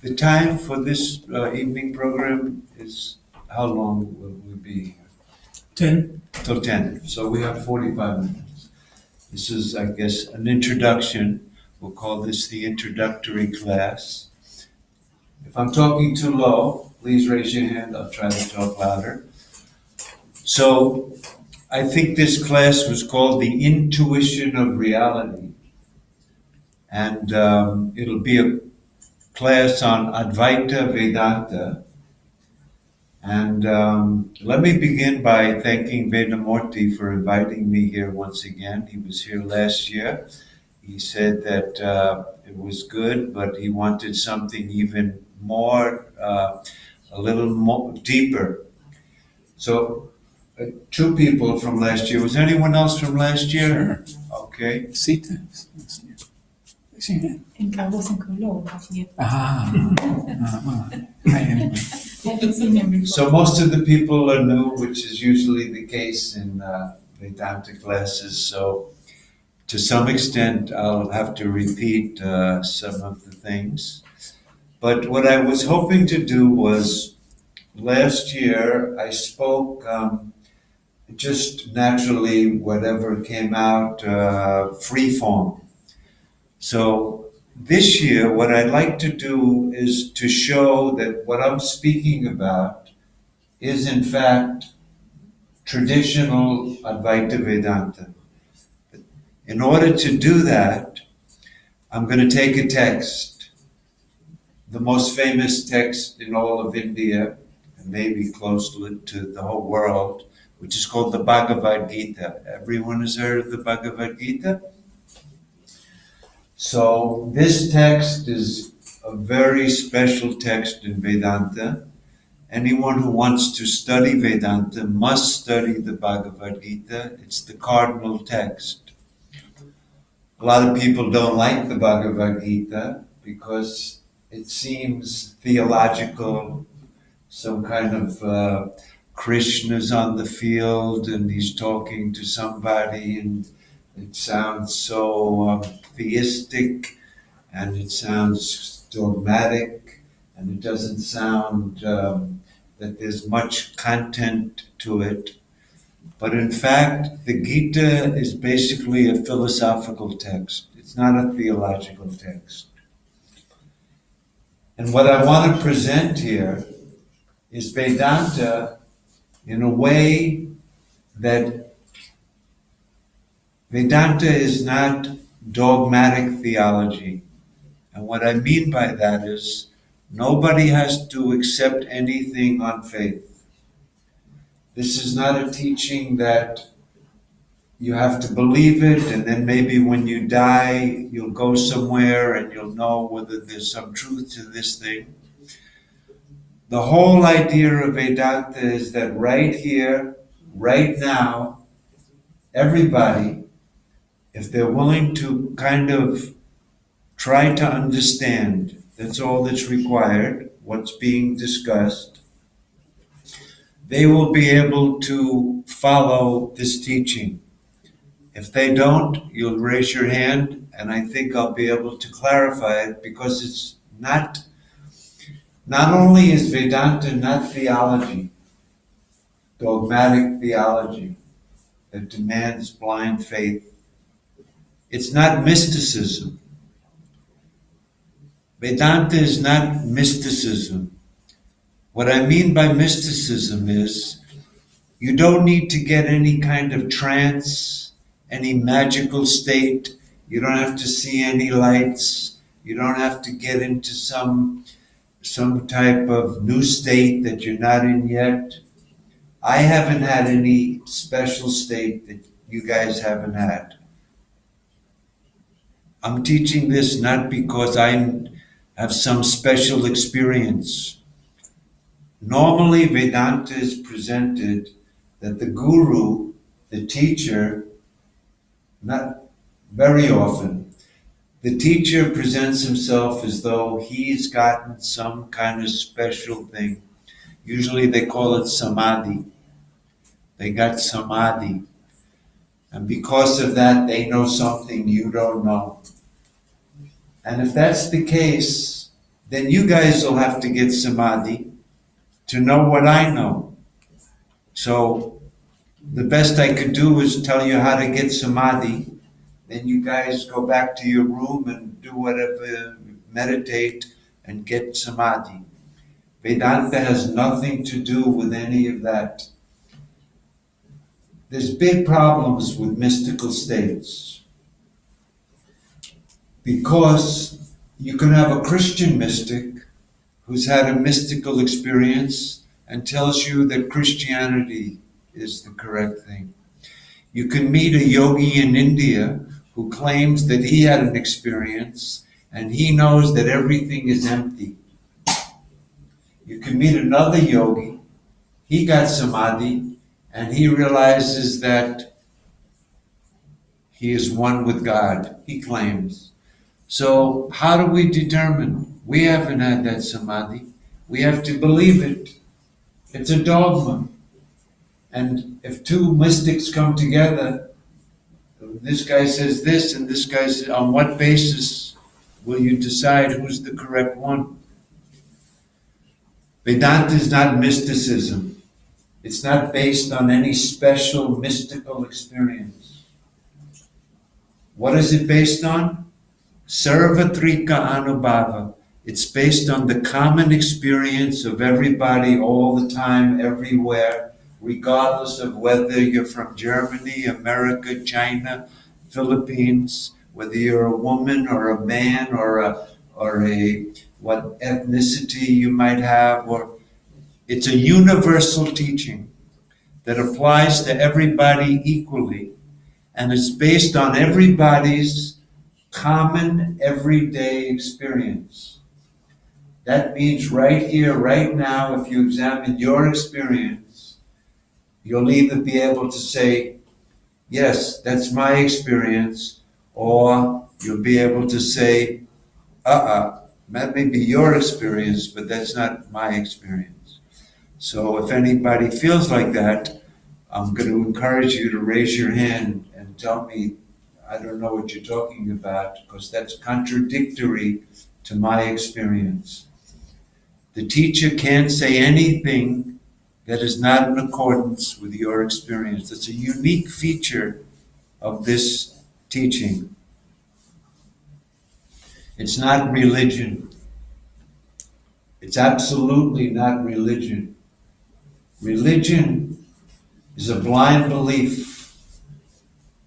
The time for this evening program is, how long will we be? 10. Till 10. So we have 45 minutes. This is, I guess, an introduction. We'll call this the introductory class. If I'm talking too low, please raise your hand. I'll try to talk louder. So I think this class was called the Intuition of Reality. And it'll be a class on Advaita Vedanta. And let me begin by thanking Vedamurti for inviting me here once again. He was here last year. He said that it was good, but he wanted something even more, a little more deeper. So, two people from last year. Was anyone else from last year? Sure. Okay. Sita. I wasn't Kolo last year. Anyway. I haven't seen him before. So most of the people are new, which is usually the case in Vedanta classes. So to some extent, I'll have to repeat some of the things. But what I was hoping to do was, last year I spoke just naturally, whatever came out, free form. So this year, what I'd like to do is to show that what I'm speaking about is in fact traditional Advaita Vedanta. In order to do that, I'm going to take a text, the most famous text in all of India, and maybe close to the whole world, which is called the Bhagavad Gita. Everyone has heard of the Bhagavad Gita? So this text is a very special text in Vedanta. Anyone who wants to study Vedanta must study the Bhagavad Gita. It's the cardinal text. A lot of people don't like the Bhagavad Gita because it seems theological, some kind of Krishna's on the field and he's talking to somebody and it sounds so theistic and it sounds dogmatic and it doesn't sound that there's much content to it. But in fact, the Gita is basically a philosophical text. It's not a theological text. And what I want to present here is Vedanta in a way that Vedanta is not dogmatic theology. And what I mean by that is nobody has to accept anything on faith. This is not a teaching that you have to believe it and then maybe when you die you'll go somewhere and you'll know whether there's some truth to this thing. The whole idea of Vedanta is that right here, right now, everybody, if they're willing to kind of try to understand, that's all that's required, what's being discussed, they will be able to follow this teaching. If they don't, you'll raise your hand, and I think I'll be able to clarify it because it's not only is Vedanta not theology, dogmatic theology that demands blind faith. It's not mysticism. Vedanta is not mysticism. What I mean by mysticism is you don't need to get any kind of trance, any magical state. You don't have to see any lights. You don't have to get into some type of new state that you're not in yet. I haven't had any special state that you guys haven't had. I'm teaching this not because I have some special experience. Normally, Vedanta is presented that the guru, the teacher, not very often, the teacher presents himself as though he's gotten some kind of special thing. Usually they call it samadhi. They got samadhi. And because of that, they know something you don't know. And if that's the case, then you guys will have to get samadhi to know what I know. So the best I could do is tell you how to get samadhi. Then you guys go back to your room and do whatever, meditate and get samadhi. Vedanta has nothing to do with any of that. There's big problems with mystical states because you can have a Christian mystic who's had a mystical experience and tells you that Christianity is the correct thing. You can meet a yogi in India who claims that he had an experience and he knows that everything is empty. You can meet another yogi, he got samadhi, and he realizes that he is one with God, he claims. So how do we determine? We haven't had that samadhi. We have to believe it. It's a dogma. And if two mystics come together, this guy says this and this guy says, on what basis will you decide who's the correct one? Vedanta is not mysticism. It's not based on any special mystical experience. What is it based on? Sarvatrika Anubhava. It's based on the common experience of everybody all the time, everywhere, regardless of whether you're from Germany, America, China, Philippines, whether you're a woman or a man or a what ethnicity you might have, or it's a universal teaching that applies to everybody equally, and it's based on everybody's common everyday experience. That means right here, right now, if you examine your experience, you'll either be able to say, yes, that's my experience, or you'll be able to say, that may be your experience, but that's not my experience. So if anybody feels like that, I'm going to encourage you to raise your hand and tell me, I don't know what you're talking about, because that's contradictory to my experience. The teacher can't say anything that is not in accordance with your experience. That's a unique feature of this teaching. It's not religion. It's absolutely not religion. Religion is a blind belief.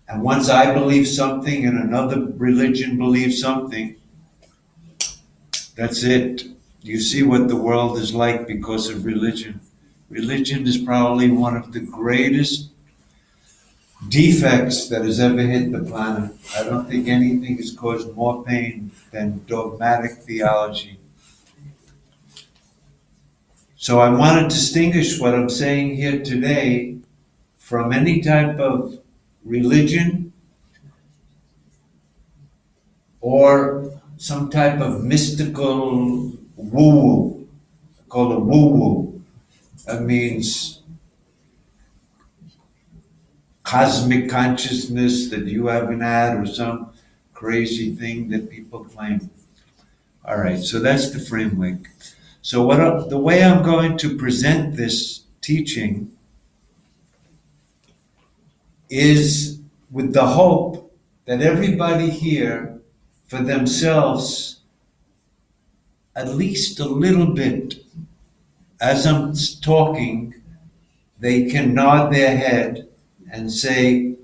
And once I believe something and another religion believes something, that's it. You see what the world is like because of religion. Religion is probably one of the greatest defects that has ever hit the planet. I don't think anything has caused more pain than dogmatic theology. So I want to distinguish what I'm saying here today from any type of religion or some type of mystical woo-woo, called a woo-woo. That means cosmic consciousness that you haven't had, or some crazy thing that people claim. All right, so that's the framework. So the way I'm going to present this teaching is with the hope that everybody here, for themselves, at least a little bit, as I'm talking, they can nod their head and say,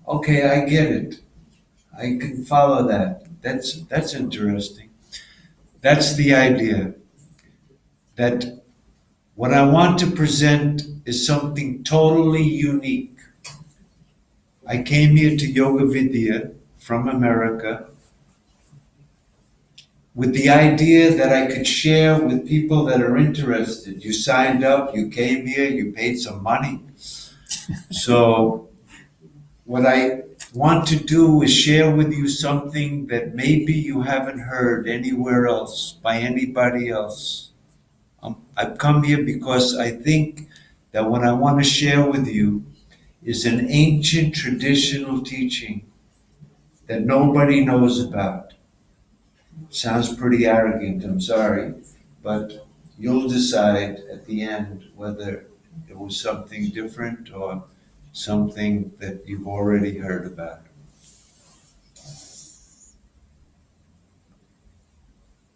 okay, I get it. I can follow that. That's interesting. That's the idea. That what I want to present is something totally unique. I came here to Yoga Vidya from America with the idea that I could share with people that are interested. You signed up, you came here, you paid some money. So what I want to do is share with you something that maybe you haven't heard anywhere else by anybody else. I've come here because I think that what I want to share with you is an ancient traditional teaching that nobody knows about. Sounds pretty arrogant, I'm sorry, but you'll decide at the end whether it was something different or something that you've already heard about.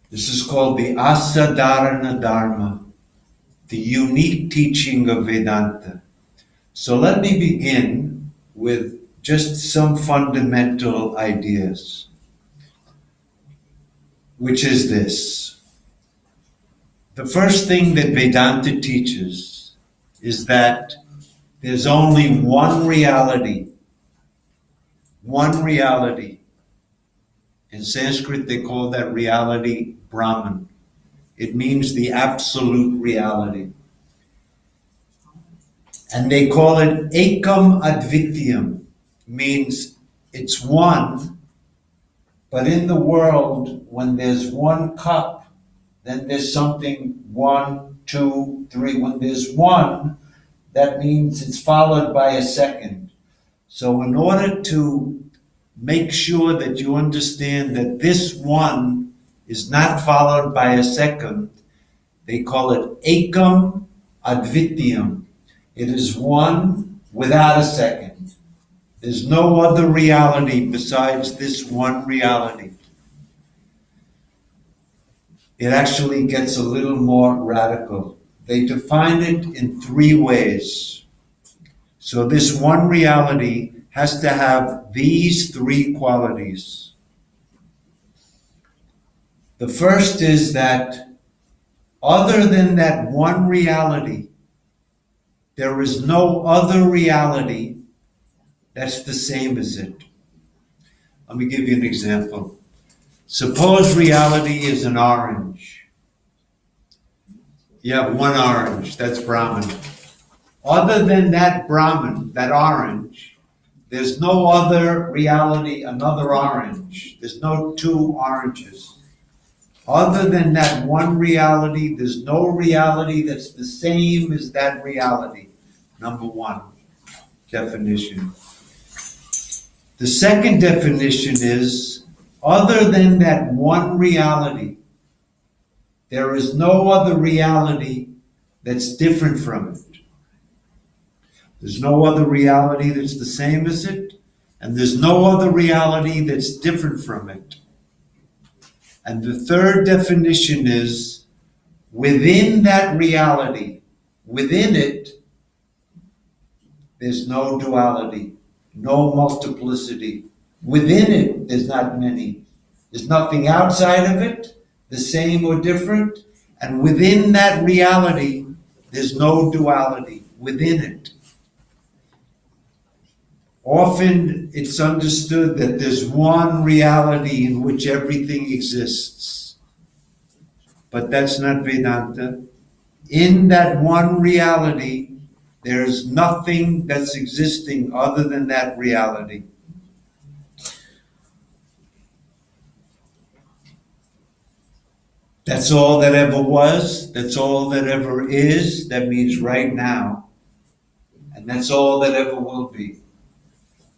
This is called the Asadharana Dharma, the unique teaching of Vedanta. So let me begin with just some fundamental ideas, which is this. The first thing that Vedanta teaches is that there's only one reality. One reality. In Sanskrit, they call that reality Brahman. It means the absolute reality. And they call it Ekam Advityam, means it's one, but in the world, when there's one cup, then there's something 1, 2, 3. When there's one, that means it's followed by a second. So in order to make sure that you understand that this one is not followed by a second, they call it Ekam Advityam. It is one without a second. There's no other reality besides this one reality. It actually gets a little more radical. They define it in 3 ways. So this one reality has to have these 3 qualities. The first is that other than that one reality, there is no other reality that's the same as it. Let me give you an example. Suppose reality is an orange. You have one orange, that's Brahman. Other than that Brahman, that orange, there's no other reality, another orange. There's no 2 oranges. Other than that one reality, there's no reality that's the same as that reality. Number 1 definition. The second definition is, other than that one reality, there is no other reality that's different from it. There's no other reality that's the same as it, and there's no other reality that's different from it. And the third definition is, within that reality, within it, there's no duality, no multiplicity. Within it, there's not many. There's nothing outside of it, the same or different. And within that reality, there's no duality within it. Often it's understood that there's one reality in which everything exists. But that's not Vedanta. In that one reality, there's nothing that's existing other than that reality. That's all that ever was. That's all that ever is. That means right now. And that's all that ever will be.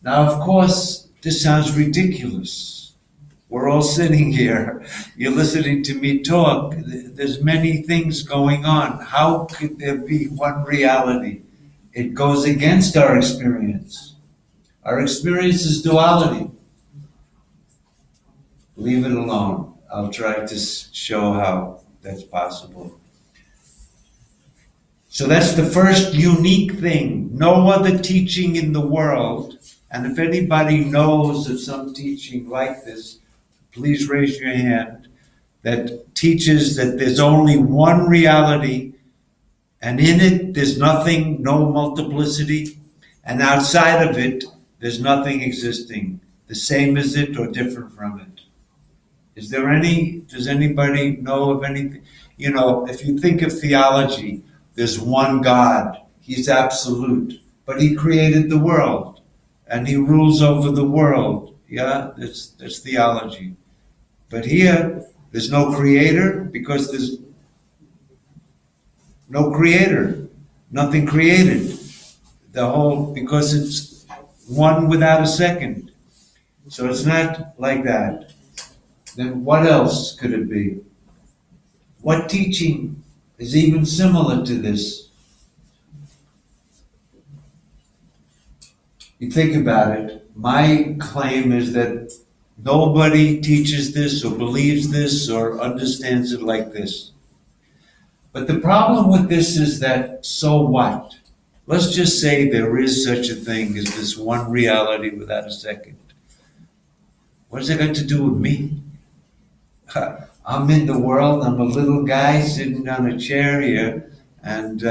Now, of course, this sounds ridiculous. We're all sitting here. You're listening to me talk. There's many things going on. How could there be one reality? It goes against our experience. Our experience is duality. Leave it alone. I'll try to show how that's possible. So that's the first unique thing. No other teaching in the world, and if anybody knows of some teaching like this, please raise your hand, that teaches that there's only one reality, and in it there's nothing, no multiplicity, and outside of it there's nothing existing, the same as it or different from it. Does anybody know of anything? You know, if you think of theology, there's one God, he's absolute, but he created the world. And he rules over the world. Yeah, that's theology. But here, there's no creator because there's no creator, nothing created. Because it's one without a second. So it's not like that. then what else could it be? What teaching is even similar to this? You think about it, my claim is that nobody teaches this or believes this or understands it like this. But the problem with this is that, so what? Let's just say there is such a thing as this one reality without a second. What has it got to do with me? I'm in the world, I'm a little guy sitting on a chair here, and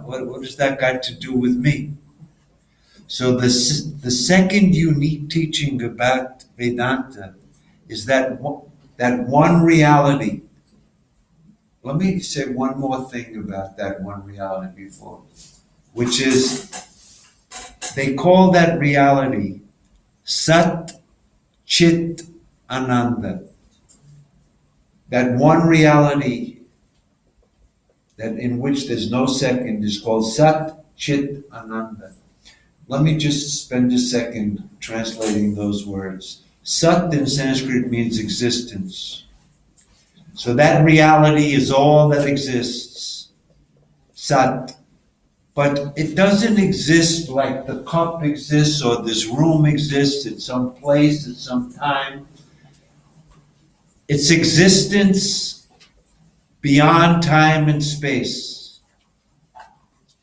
what has that got to do with me? So the second unique teaching about Vedanta is that one reality. Let me say one more thing about that one reality before, which is they call that reality Sat Chit Ananda. That one reality that in which there's no second is called Sat Chit Ananda. Let me just spend a second translating those words. Sat in Sanskrit means existence. So that reality is all that exists. Sat. But it doesn't exist like the cup exists or this room exists at some place at some time. Its existence beyond time and space.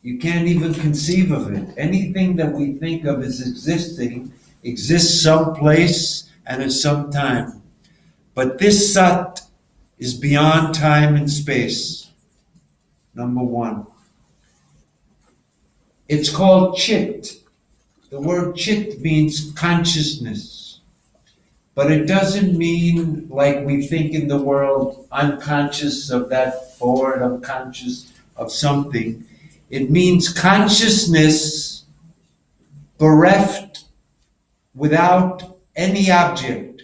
You can't even conceive of it. Anything that we think of as existing exists someplace and at some time. But this Sat is beyond time and space. Number one. It's called Chit. The word Chit means consciousness. But it doesn't mean like we think in the world, unconscious of that board, unconscious of something. It means consciousness bereft without any object.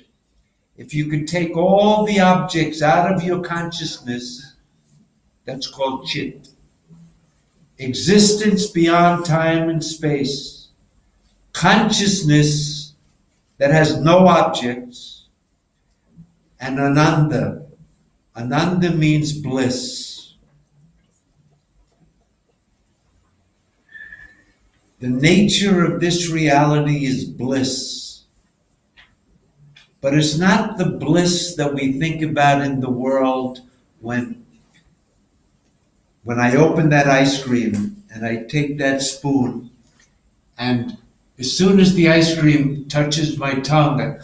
If you could take all the objects out of your consciousness, that's called Chit. Existence beyond time and space. Consciousness that has no objects. And Ananda. Ananda means bliss. The nature of this reality is bliss. But it's not the bliss that we think about in the world when I open that ice cream and I take that spoon, and as soon as the ice cream touches my tongue,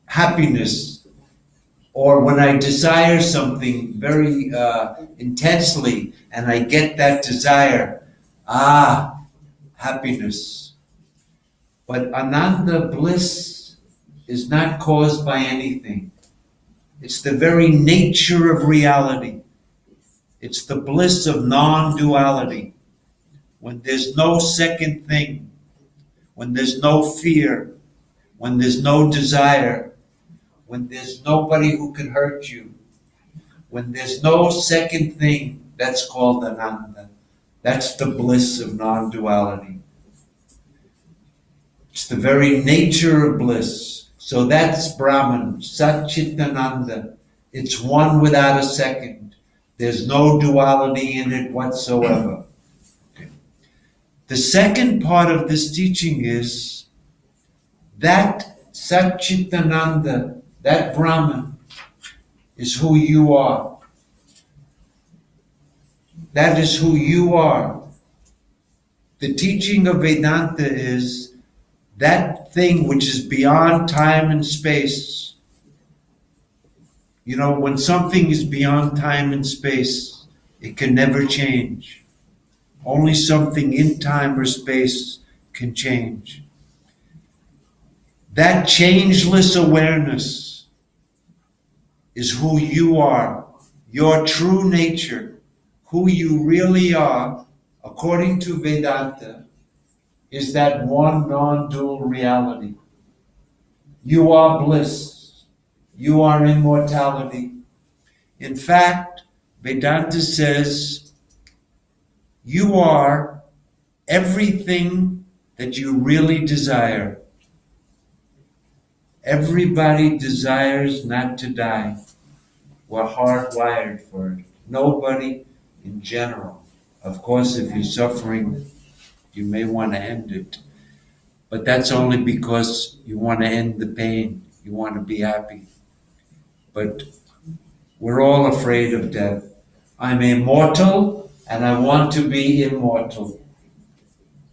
happiness. Or when I desire something very intensely and I get that desire, happiness. But Ananda, bliss, is not caused by anything. It's the very nature of reality. It's the bliss of non-duality. When there's no second thing, when there's no fear, when there's no desire, when there's nobody who can hurt you, when there's no second thing, that's called Ananda. That's the bliss of non-duality. It's the very nature of bliss. So that's Brahman, Satchitananda. It's one without a second. There's no duality in it whatsoever. Okay. The second part of this teaching is that Satchitananda, that Brahman, is who you are. That is who you are. The teaching of Vedanta is that thing which is beyond time and space. You know, when something is beyond time and space, it can never change. Only something in time or space can change. That changeless awareness is who you are, your true nature. Who you really are, according to Vedanta, is that one non-dual reality. You are bliss. You are immortality. In fact, Vedanta says you are everything that you really desire. Everybody desires not to die. We're hardwired for it. Nobody in general. Of course, if you're suffering, you may want to end it. But that's only because you want to end the pain. You want to be happy. But we're all afraid of death. I'm immortal and I want to be immortal.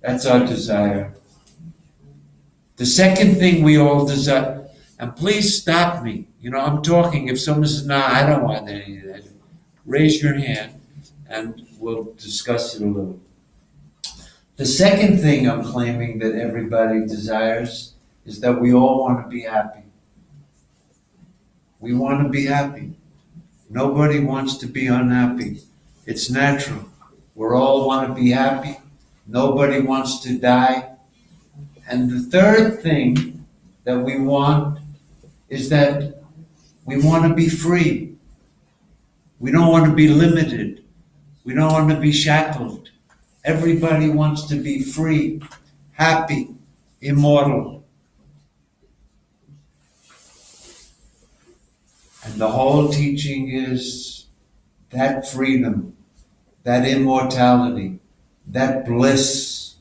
That's our desire. The second thing we all desire, and please stop me. I'm talking. If someone says, no, I don't want any of that, raise your hand and we'll discuss it a little. The second thing I'm claiming that everybody desires is that we all want to be happy. We want to be happy. Nobody wants to be unhappy. It's natural. We all want to be happy. Nobody wants to die. And the third thing that we want is that we want to be free. We don't want to be limited. We don't want to be shackled. Everybody wants to be free, happy, immortal. And the whole teaching is that freedom, that immortality, that bliss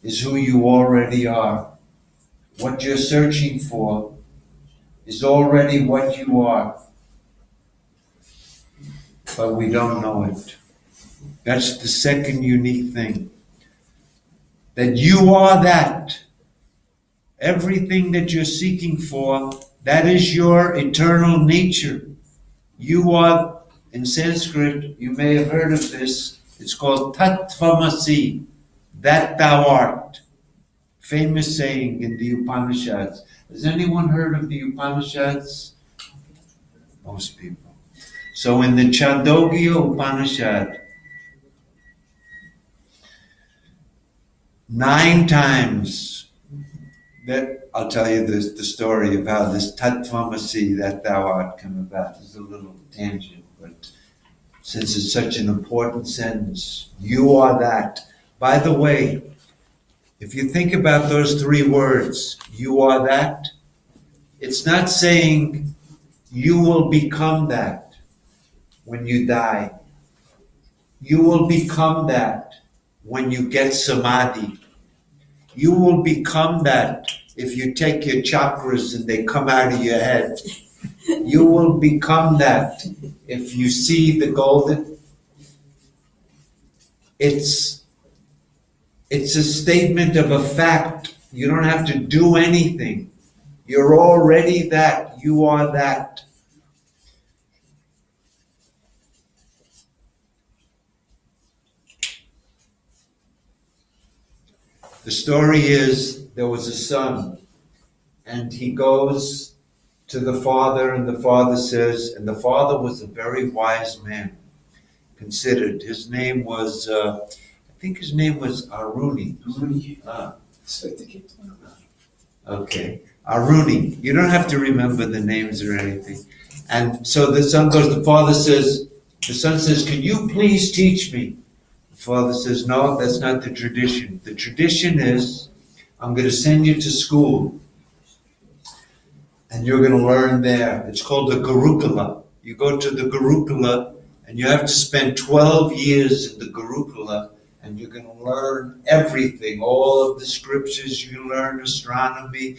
is who you already are. What you're searching for is already what you are. But we don't know it. That's the second unique thing. That you are that. Everything that you're seeking for, that is your eternal nature. You are, in Sanskrit, you may have heard of this, it's called Tattvamasi, that thou art. Famous saying in the Upanishads. Has anyone heard of the Upanishads? Most people. So in the Chandogya Upanishad, 9 times, that I'll tell you the story of how this Tattvamasi, that thou art, come about. It's a little tangent, but since it's such an important sentence, you are that. By the way, if you think about those 3 words, you are that, it's not saying you will become that when you die. You will become that when you get samadhi. You will become that if you take your chakras and they come out of your head. You will become that if you see the golden. It's a statement of a fact. You don't have to do anything. You're already that. You are that. The story is there was a son, and he goes to the father, and the father says, and the father was a very wise man, considered. His name was, I think his name was Aruni. Okay, Aruni. You don't have to remember the names or anything. And so the son goes, the son says, can you please teach me? The father says, no, that's not the tradition. The tradition is, I'm going to send you to school, and you're going to learn there. It's called the Gurukula. You go to the Gurukula, and you have to spend 12 years in the Gurukula, and you're going to learn everything, all of the scriptures. You're going to learn astronomy.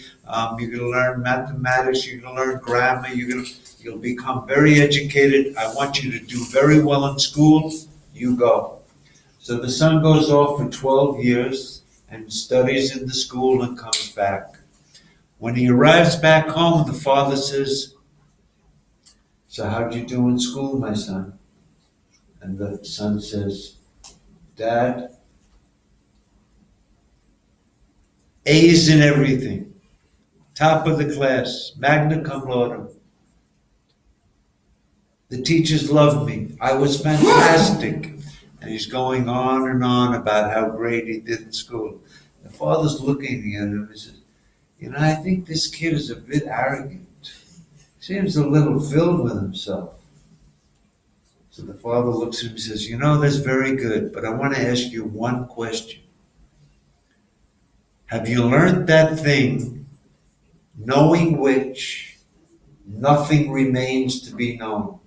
You're going to learn mathematics. You're going to learn grammar. You'll become very educated. I want you to do very well in school. You go. So the son goes off for 12 years and studies in the school and comes back. When he arrives back home, the father says, so how'd you do in school, my son? And the son says, Dad, A's in everything. Top of the class, magna cum laude. The teachers loved me. I was fantastic. And he's going on and on about how great he did in school. The father's looking at him and says, I think this kid is a bit arrogant. Seems a little filled with himself. So the father looks at him and says, that's very good, but I want to ask you one question. Have you learned that thing knowing which nothing remains to be known.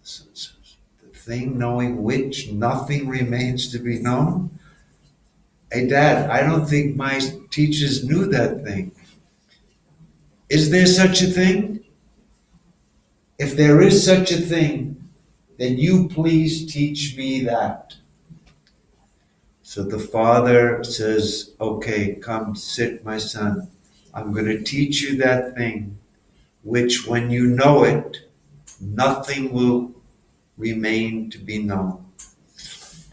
The thing knowing which nothing remains to be known? Hey, Dad, I don't think my teachers knew that thing. Is there such a thing? If there is such a thing, then you please teach me that. So the father says, okay, come sit, my son. I'm going to teach you that thing, which when you know it, nothing will remain to be known.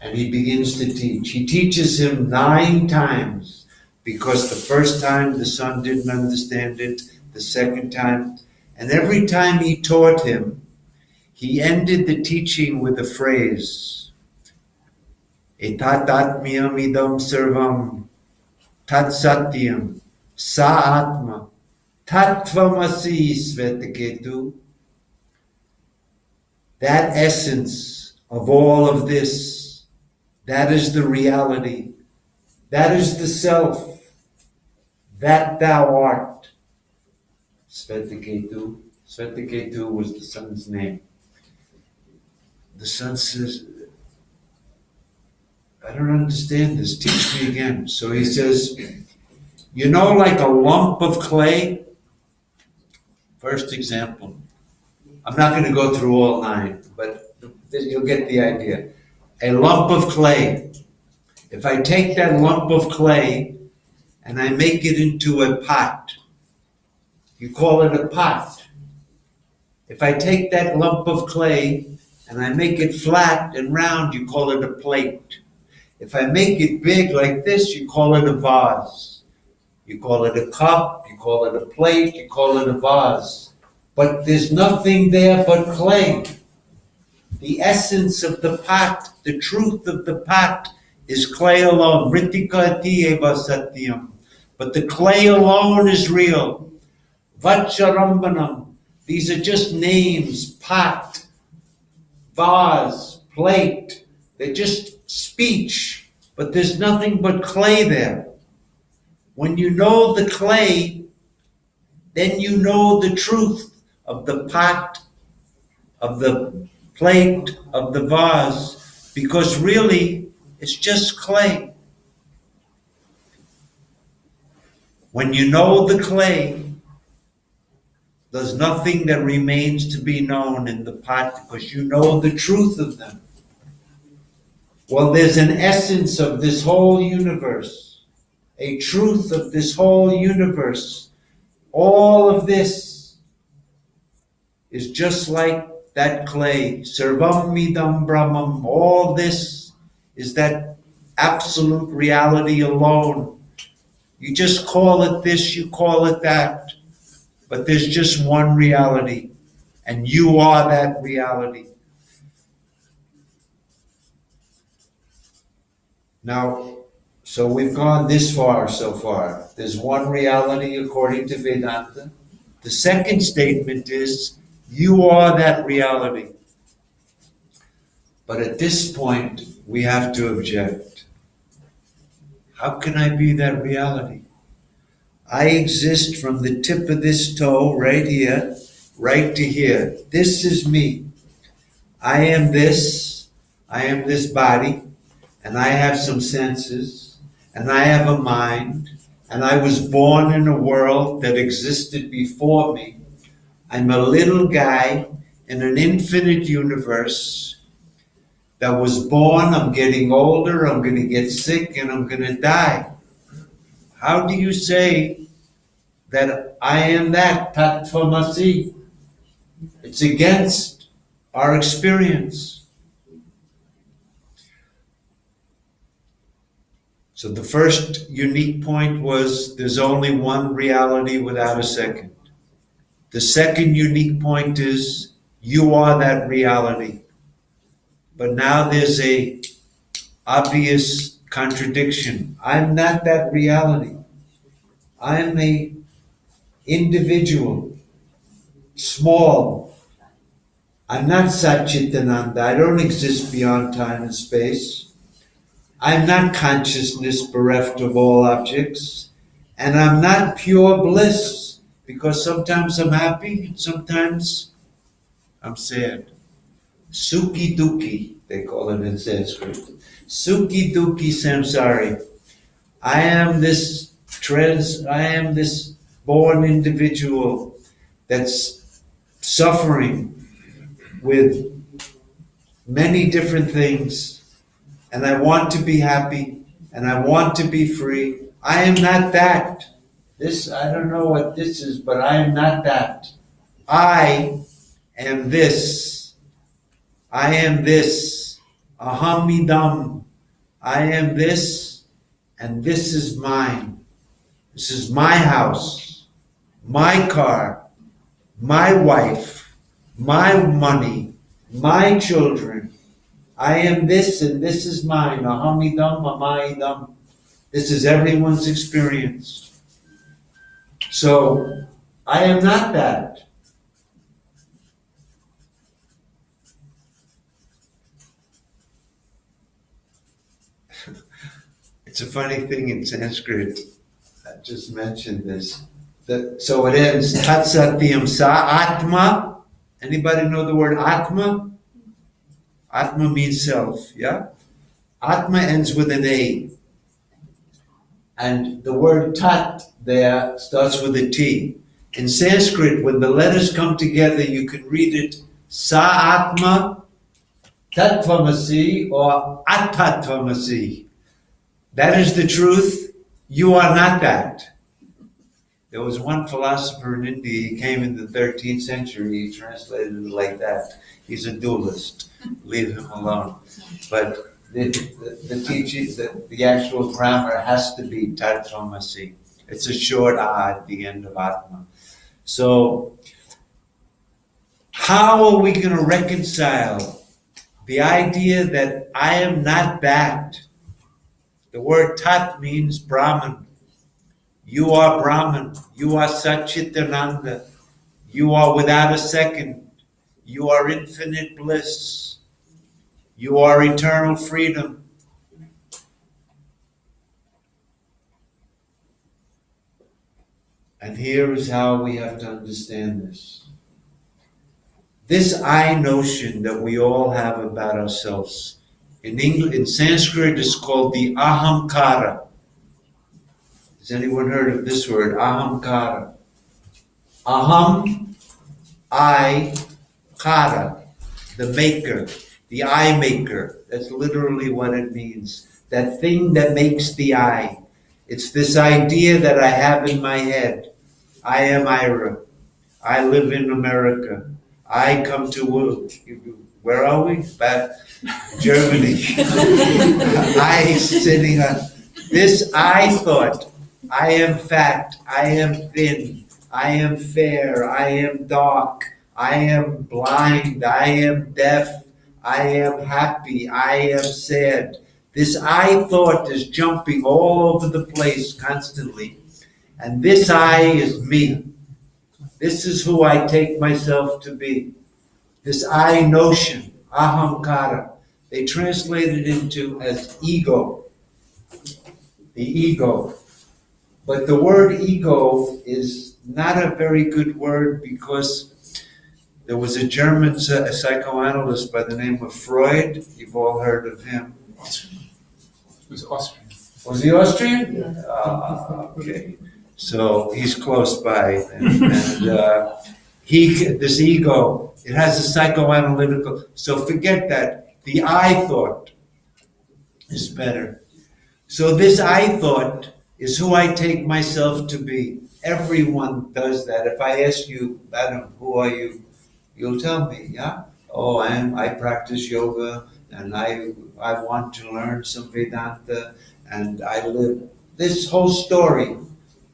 And he begins to teach. He teaches him 9 times, because the first time the son didn't understand it, the second time, and every time he taught him, he ended the teaching with a phrase, Etatatmyam idam sarvam tat satyam sa atma tattvamasi Svetaketu. That essence of all of this, that is the reality, that is the self, that thou art. Svetaketu. Svetaketu was the son's name. The son says, I don't understand this, teach me again. So he says, you know, like a lump of clay? First example. I'm not going to go through all 9, but you'll get the idea. A lump of clay. If I take that lump of clay and I make it into a pot, you call it a pot. If I take that lump of clay and I make it flat and round, you call it a plate. If I make it big like this, you call it a vase. You call it a cup, you call it a plate, you call it a vase. But there's nothing there but clay. The essence of the pot, the truth of the pot is clay alone. Ritika eva satyam. But the clay alone is real. Vacharambanam. These are just names. Pot, vase, plate. They're just speech, but there's nothing but clay there. When you know the clay, then you know the truth of the pot, of the plate, of the vase, because really it's just clay. When you know the clay, there's nothing that remains to be known in the pot, because you know the truth of them. Well, there's an essence of this whole universe, a truth of this whole universe. All of this is just like that clay. Sarvam idam brahmam. All this is that absolute reality alone. You just call it this, you call it that. But there's just one reality, and you are that reality. Now, so we've gone this far so far. There's one reality according to Vedanta. The second statement is, you are that reality. But at this point, we have to object. How can I be that reality? I exist from the tip of this toe right here, right to here. This is me. I am this body. And I have some senses, and I have a mind, and I was born in a world that existed before me. I'm a little guy in an infinite universe that was born. I'm getting older, I'm going to get sick, and I'm going to die. How do you say that I am that Tattvamasi? It's against our experience. So the first unique point was there's only one reality without a second. The second unique point is you are that reality. But now there's a obvious contradiction. I'm not that reality. I'm a individual, small. I'm not Satchitananda. I don't exist beyond time and space. I'm not consciousness bereft of all objects, And I'm not pure bliss, because sometimes I'm happy, and sometimes I'm sad. Sukhi Dukhi, they call it in Sanskrit. Sukhi Dukhi Samsari. I am this born individual that's suffering with many different things, and I want to be happy, and I want to be free. I am not that. I don't know what this is, but I am not that. I am this. I am this. Ahamidam. I am this, and this is mine. This is my house, my car, my wife, my money, my children. I am this, and this is mine. Ahamidam, amaidam. This is everyone's experience. So, I am not that. It's a funny thing in Sanskrit. I just mentioned this. So it ends, Tat Satyam Sa Atma. Anybody know the word Atma? Atma means self, yeah? Atma ends with an A. And the word Tat there starts with a T. In Sanskrit, when the letters come together, you can read it Sa Atma Tatvamasi or Atatvamasi. That is the truth. You are not that. There was one philosopher in India, he came in the 13th century, he translated it like that. He's a dualist. Leave him alone. But the teaching, the actual grammar has to be Tatvamasi. It's a short A at the end of Atma. So, how are we going to reconcile the idea that I am not that? The word Tat means Brahman. You are Brahman. You are Satchitananda. You are without a second. You are infinite bliss. You are eternal freedom. And here is how we have to understand this. This I notion that we all have about ourselves, in Sanskrit, it's called the ahamkara. Has anyone heard of this word, ahamkara? Aham, I, kara, the maker, the eye maker. That's literally what it means. That thing that makes the eye. It's this idea that I have in my head. I am Ira. I live in America. I come to, where are we? Back Germany. I sitting on this I thought. I am fat. I am thin. I am fair. I am dark. I am blind. I am deaf. I am happy. I am sad. This I thought is jumping all over the place constantly. And this I is me. This is who I take myself to be. This I notion, ahamkara, they translate it into as ego. The ego. But the word ego is not a very good word, because there was a German psychoanalyst by the name of Freud. You've all heard of him. He was Austrian. Was he Austrian? Yeah. Okay. So he's close by. And this ego, it has a psychoanalytical, so forget that. The I thought is better. So this I thought is who I take myself to be. Everyone does that. If I ask you, Adam, who are you? You'll tell me, yeah? Oh, I practice yoga, and I want to learn some Vedanta, and I live. This whole story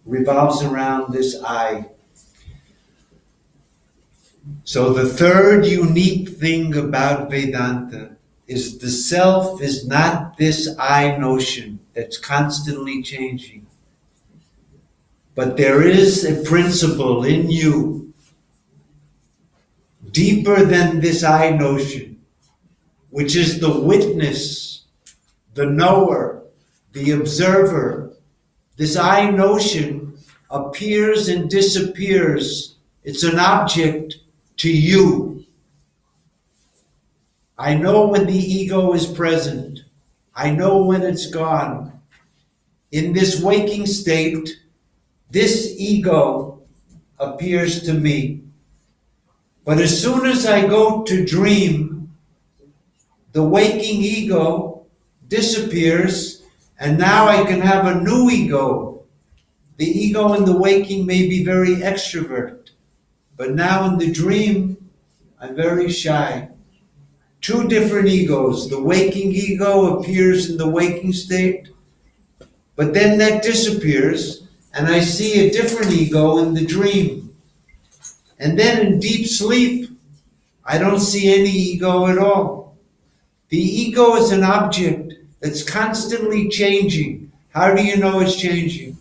revolves around this I. So the third unique thing about Vedanta is the self is not this I notion that's constantly changing. But there is a principle in you, deeper than this I notion, which is the witness, the knower, the observer, This I notion appears and disappears. It's an object to you. I know when the ego is present. I know when it's gone. In this waking state, this ego appears to me. But as soon as I go to dream, the waking ego disappears, and now I can have a new ego. The ego in the waking may be very extrovert, but now in the dream, I'm very shy. Two different egos. The waking ego appears in the waking state, but then that disappears, and I see a different ego in the dream. And then in deep sleep, I don't see any ego at all. The ego is an object that's constantly changing. How do you know it's changing?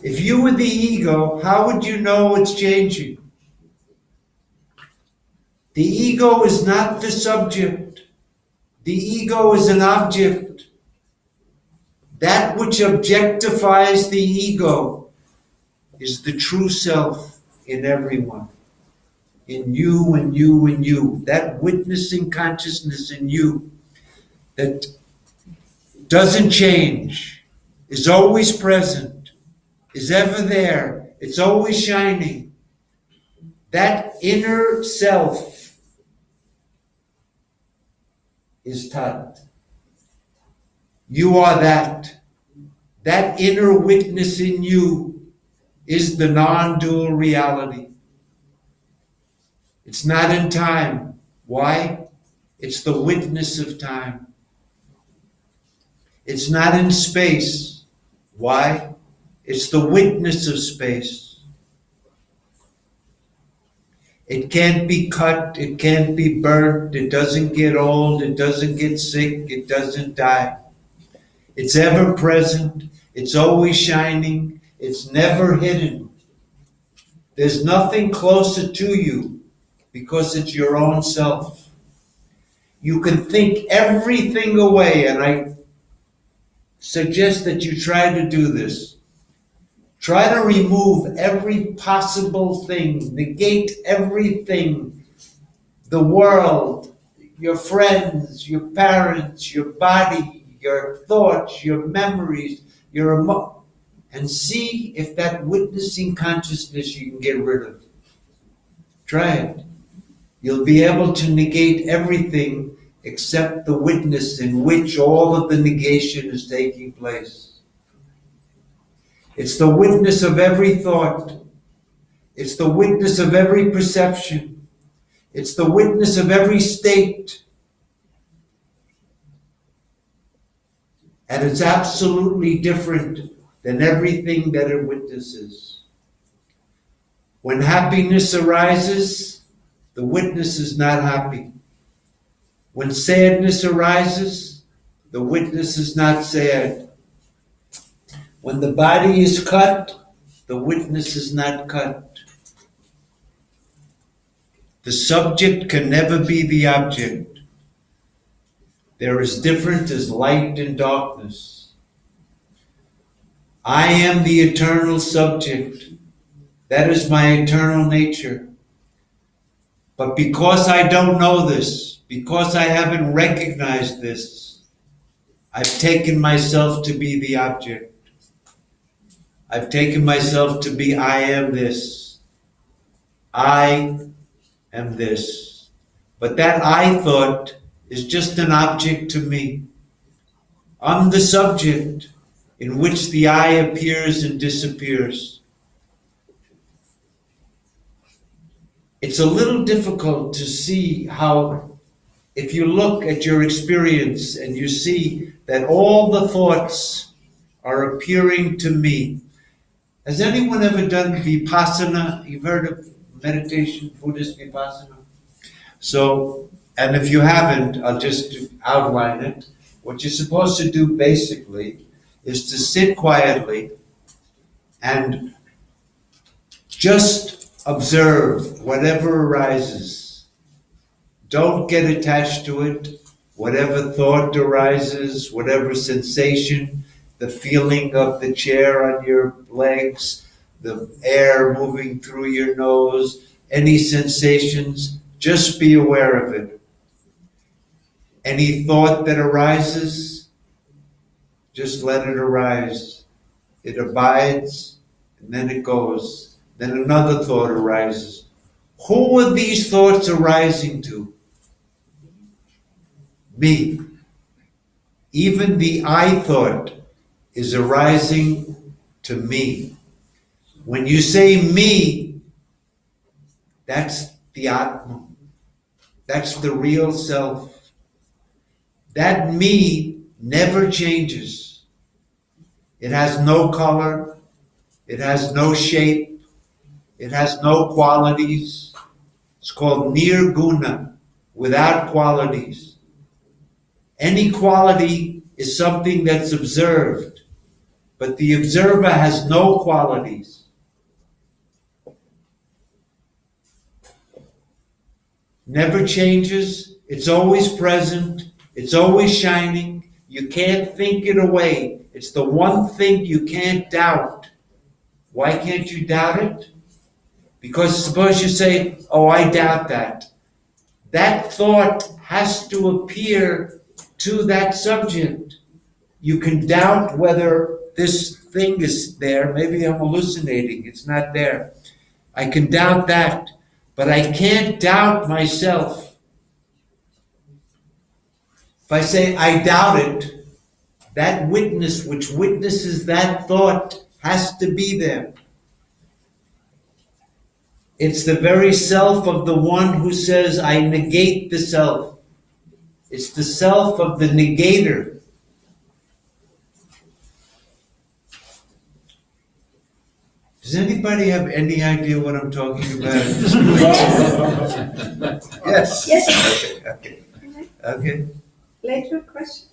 If you were the ego, how would you know it's changing? The ego is not the subject. The ego is an object. That which objectifies the ego is the true self in everyone. In you and you and you. That witnessing consciousness in you that doesn't change, is always present, is ever there, it's always shining. That inner self is Tat. You are that. That inner witness in you is the non-dual reality. It's not in time. Why? It's the witness of time. It's not in space. Why? It's the witness of space. It can't be cut, it can't be burnt, it doesn't get old, it doesn't get sick, it doesn't die. It's ever present, it's always shining, it's never hidden. There's nothing closer to you because it's your own self. You can think everything away, and I suggest that you try to do this. Try to remove every possible thing, negate everything, the world, your friends, your parents, your body, your thoughts, your memories, and see if that witnessing consciousness you can get rid of. Try it. You'll be able to negate everything except the witness in which all of the negation is taking place. It's the witness of every thought. It's the witness of every perception. It's the witness of every state. And it's absolutely different than everything that it witnesses. When happiness arises, the witness is not happy. When sadness arises, the witness is not sad. When the body is cut, the witness is not cut. The subject can never be the object. They're as different as light and darkness. I am the eternal subject. That is my eternal nature. But because I don't know this, because I haven't recognized this, I've taken myself to be the object. I've taken myself to be I am this. I am this. But that I thought is just an object to me. I'm the subject in which the I appears and disappears. It's a little difficult to see how, if you look at your experience and you see that all the thoughts are appearing to me. Has anyone ever done Vipassana? You've heard of meditation, Buddhist Vipassana? So, and if you haven't, I'll just outline it. What you're supposed to do basically is to sit quietly and just observe whatever arises. Don't get attached to it. Whatever thought arises, whatever sensation, the feeling of the chair on your legs, the air moving through your nose, any sensations, just be aware of it. Any thought that arises, just let it arise. It abides, and then it goes. Then another thought arises. Who are these thoughts arising to? Me. Even the I thought is arising to me. When you say me, that's the Atma. That's the real self. That me never changes. It has no color. It has no shape. It has no qualities. It's called nirguna, without qualities. Any quality is something that's observed, but the observer has no qualities. Never changes. It's always present. It's always shining. You can't think it away. It's the one thing you can't doubt. Why can't you doubt it? Because suppose you say, oh, I doubt that. That thought has to appear to that subject. You can doubt whether this thing is there. Maybe I'm hallucinating. It's not there. I can doubt that, but I can't doubt myself. If I say I doubt it, that witness which witnesses that thought has to be there. It's the very self of the one who says, I negate the self. It's the self of the negator. Does anybody have any idea what I'm talking about? Yes. Yes. Okay. Later question.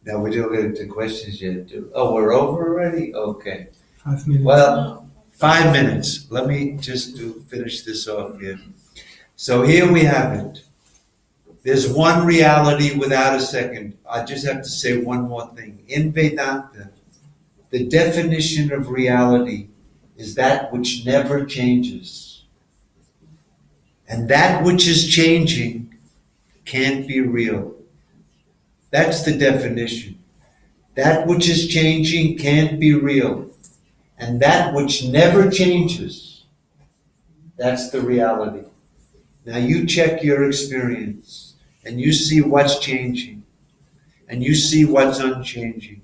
Now we don't get into questions yet. Oh, we're over already? Okay. 5 minutes. Well, 5 minutes. Let me just finish this off here. So here we have it. There's one reality without a second. I just have to say one more thing. In Vedanta, the definition of reality is that which never changes. And that which is changing can't be real. That's the definition. That which is changing can't be real. And that which never changes, that's the reality. Now you check your experience and you see what's changing and you see what's unchanging.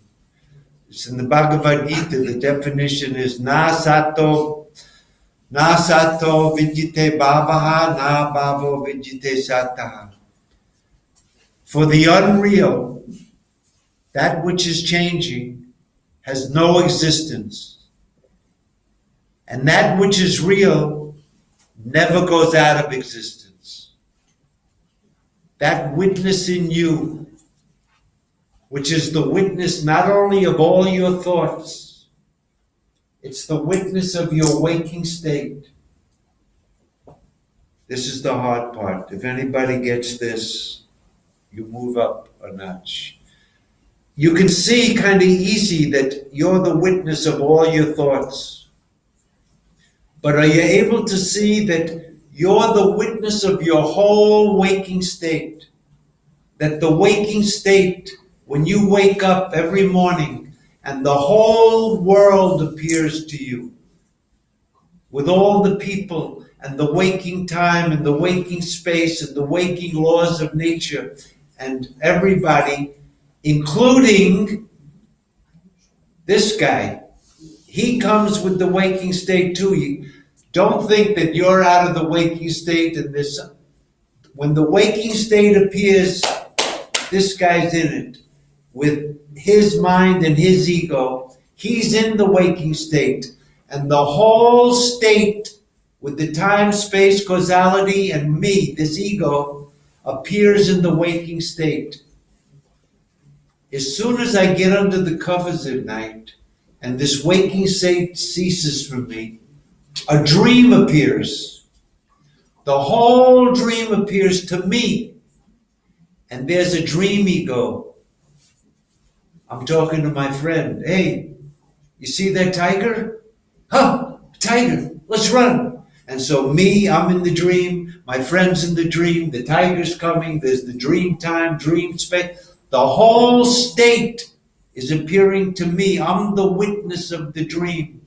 It's in the Bhagavad Gita, the definition is na sato vidyate bhavaha, na bhavo vidyate sataha. For the unreal, that which is changing has no existence. And that which is real never goes out of existence. That witness in you, which is the witness not only of all your thoughts, it's the witness of your waking state. This is the hard part. If anybody gets this, you move up a notch. You can see kind of easy that you're the witness of all your thoughts. But are you able to see that you're the witness of your whole waking state? That the waking state, when you wake up every morning and the whole world appears to you, with all the people and the waking time and the waking space and the waking laws of nature and everybody, including this guy, he comes with the waking state too. You don't think that you're out of the waking state and this. When the waking state appears, this guy's in it. With his mind and his ego, he's in the waking state. And the whole state, with the time, space, causality, and me, this ego, appears in the waking state. As soon as I get under the covers at night, and this waking state ceases from me, a dream appears. The whole dream appears to me. And there's a dream ego. I'm talking to my friend. Hey, you see that tiger? Huh, tiger, let's run. And so I'm in the dream, my friend's in the dream, the tiger's coming, there's the dream time, dream space. The whole state is appearing to me. I'm the witness of the dream.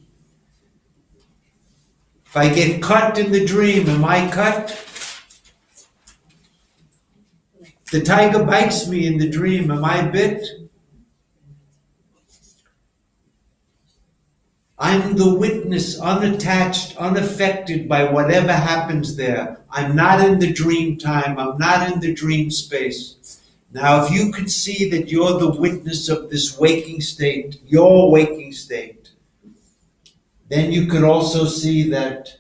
If I get cut in the dream, am I cut? The tiger bites me in the dream, am I bit? I'm the witness, unattached, unaffected by whatever happens there. I'm not in the dream time. I'm not in the dream space. Now, if you could see that you're the witness of this waking state, your waking state, then you could also see that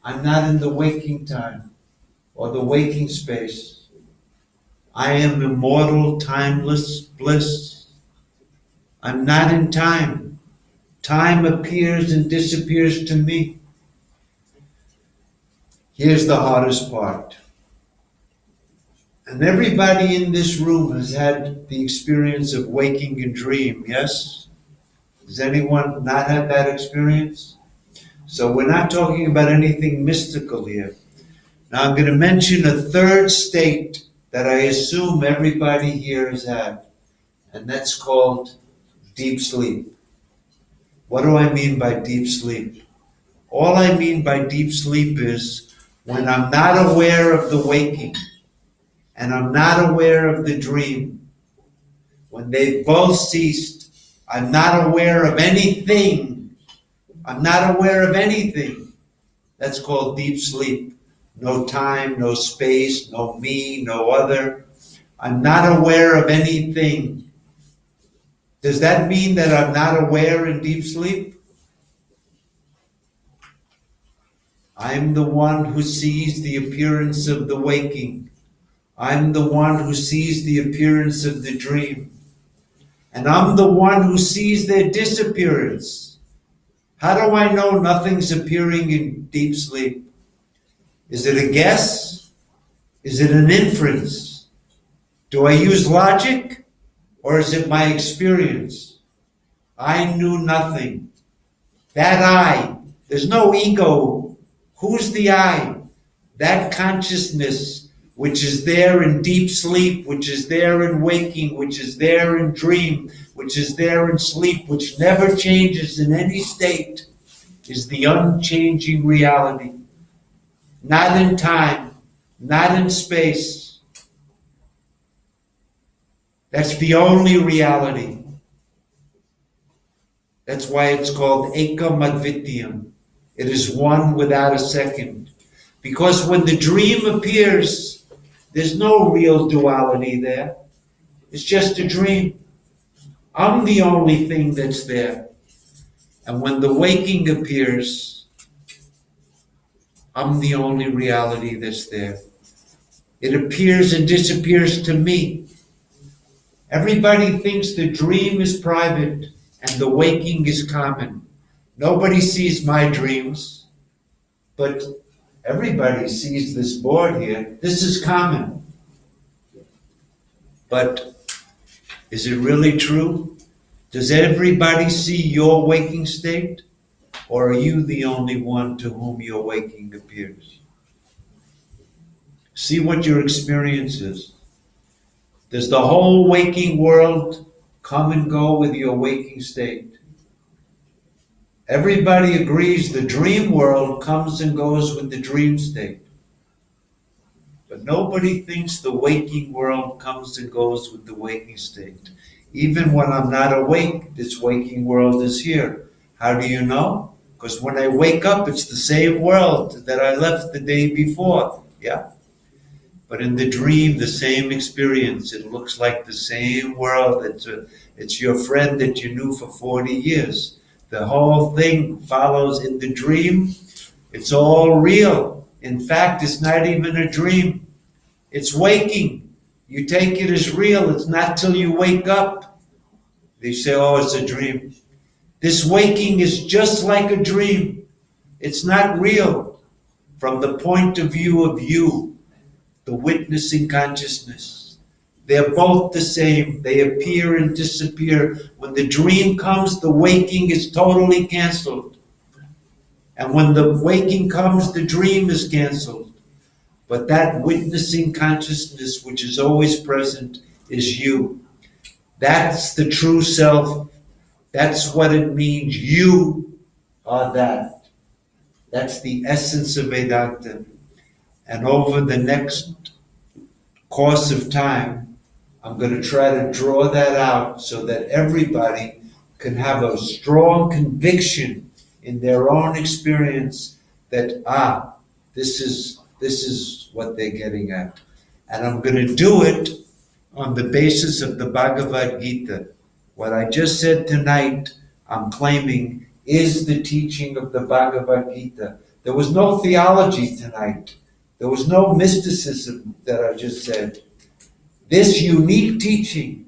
I'm not in the waking time or the waking space. I am immortal, timeless bliss. I'm not in time. Time appears and disappears to me. Here's the hardest part. And everybody in this room has had the experience of waking in dream, yes? Has anyone not had that experience? So we're not talking about anything mystical here. Now I'm going to mention a third state that I assume everybody here has had, and that's called deep sleep. What do I mean by deep sleep? All I mean by deep sleep is when I'm not aware of the waking and I'm not aware of the dream. When they've both ceased, I'm not aware of anything. I'm not aware of anything. That's called deep sleep. No time, no space, no me, no other. I'm not aware of anything. Does that mean that I'm not aware in deep sleep? I'm the one who sees the appearance of the waking. I'm the one who sees the appearance of the dream. And I'm the one who sees their disappearance. How do I know nothing's appearing in deep sleep? Is it a guess? Is it an inference? Do I use logic? Or is it my experience? I knew nothing. That I, there's no ego. Who's the I? That consciousness which is there in deep sleep, which is there in waking, which is there in dream, which is there in sleep, which never changes in any state, is the unchanging reality. Not in time, not in space. That's the only reality. That's why it's called Ekam Advityam. It is one without a second. Because when the dream appears, there's no real duality there. It's just a dream. I'm the only thing that's there. And when the waking appears, I'm the only reality that's there. It appears and disappears to me. Everybody thinks the dream is private and the waking is common. Nobody sees my dreams, but everybody sees this board here. This is common. But is it really true? Does everybody see your waking state? Or are you the only one to whom your waking appears? See what your experience is. Does the whole waking world come and go with your waking state? Everybody agrees the dream world comes and goes with the dream state. But nobody thinks the waking world comes and goes with the waking state. Even when I'm not awake, this waking world is here. How do you know? Because when I wake up, it's the same world that I left the day before. Yeah? But in the dream, the same experience. It looks like the same world. It's your friend that you knew for 40 years. The whole thing follows in the dream. It's all real. In fact, it's not even a dream. It's waking. You take it as real. It's not till you wake up. They say, oh, it's a dream. This waking is just like a dream. It's not real from the point of view of you, the witnessing consciousness. They're both the same. They appear and disappear. When the dream comes, the waking is totally canceled. And when the waking comes, the dream is canceled. But that witnessing consciousness, which is always present, is you. That's the true self. That's what it means. You are that. That's the essence of Vedanta. And over the next course of time, I'm going to try to draw that out so that everybody can have a strong conviction in their own experience that, this is what they're getting at. And I'm going to do it on the basis of the Bhagavad Gita. What I just said tonight, I'm claiming, is the teaching of the Bhagavad Gita. There was no theology tonight. There was no mysticism that I just said. This unique teaching,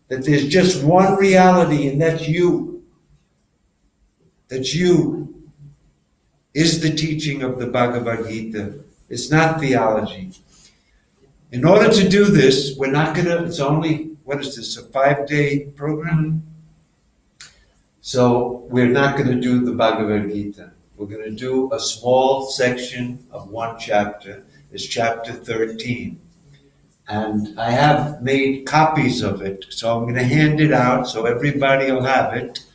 that there's just one reality, and that's you. That you is the teaching of the Bhagavad Gita. It's not theology. In order to do this, we're not gonna, it's only, what is this, a 5-day program? So we're not gonna do the Bhagavad Gita. We're gonna do a small section of one chapter. It's chapter 13. And I have made copies of it, so I'm gonna hand it out so everybody will have it.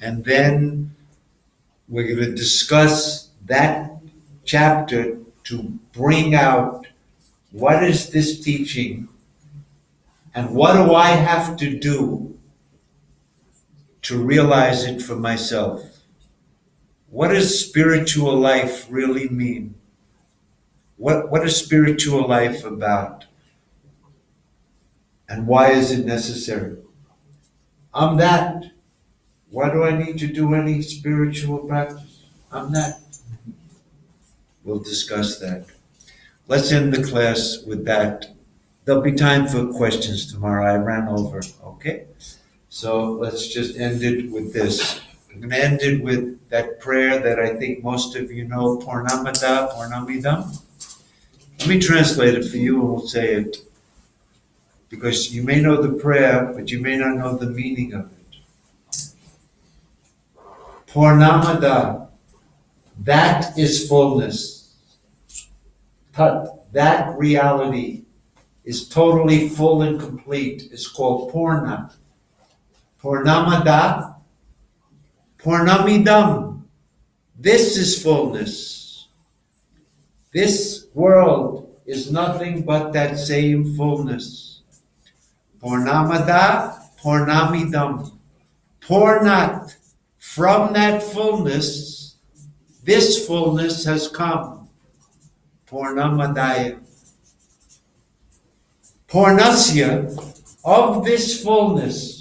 And then we're gonna discuss that chapter to bring out what is this teaching and what do I have to do to realize it for myself. What does spiritual life really mean? What is spiritual life about? And why is it necessary? I'm that. Why do I need to do any spiritual practice? I'm that. We'll discuss that. Let's end the class with that. There'll be time for questions tomorrow. I ran over, okay? So let's just end it with this. I'm going to end it with that prayer that I think most of you know, Purnamada Purnamidam. Let me translate it for you and we'll say it. Because you may know the prayer, but you may not know the meaning of it. Purnamada, that is fullness. Tat, that reality is totally full and complete. It's called Purna. Purnamada, Purnamidam. This is fullness. This world is nothing but that same fullness. Purnamada, Purnamidam. Purnat, from that fullness, this fullness has come. Purnamadaya. Purnasya, of this fullness.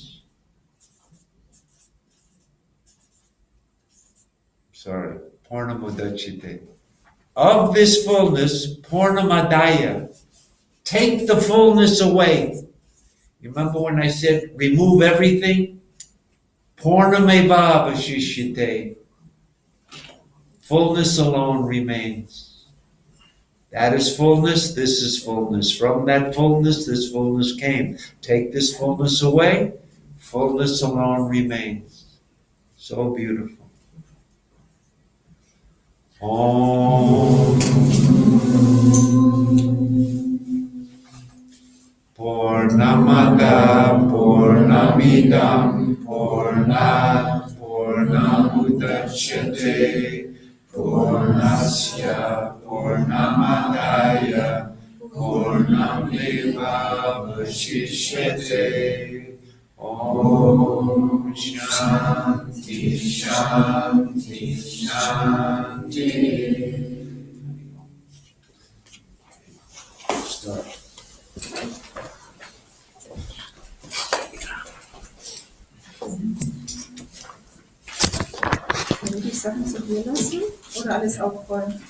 Purnamudachite. Of this fullness, Purnamadaya. Take the fullness away. You remember when I said remove everything? Purnameva vashishyate. Fullness alone remains. That is fullness, this is fullness. From that fullness, this fullness came. Take this fullness away, fullness alone remains. So beautiful. Om Purnamada Purnamidam Purnat Purnamudachyate Purnasya Purnamadaya Purnameva Vashishyate. Om Shanti Shanti Shanti. Start. 'Die Sachen zu dir lassen oder alles aufräumen?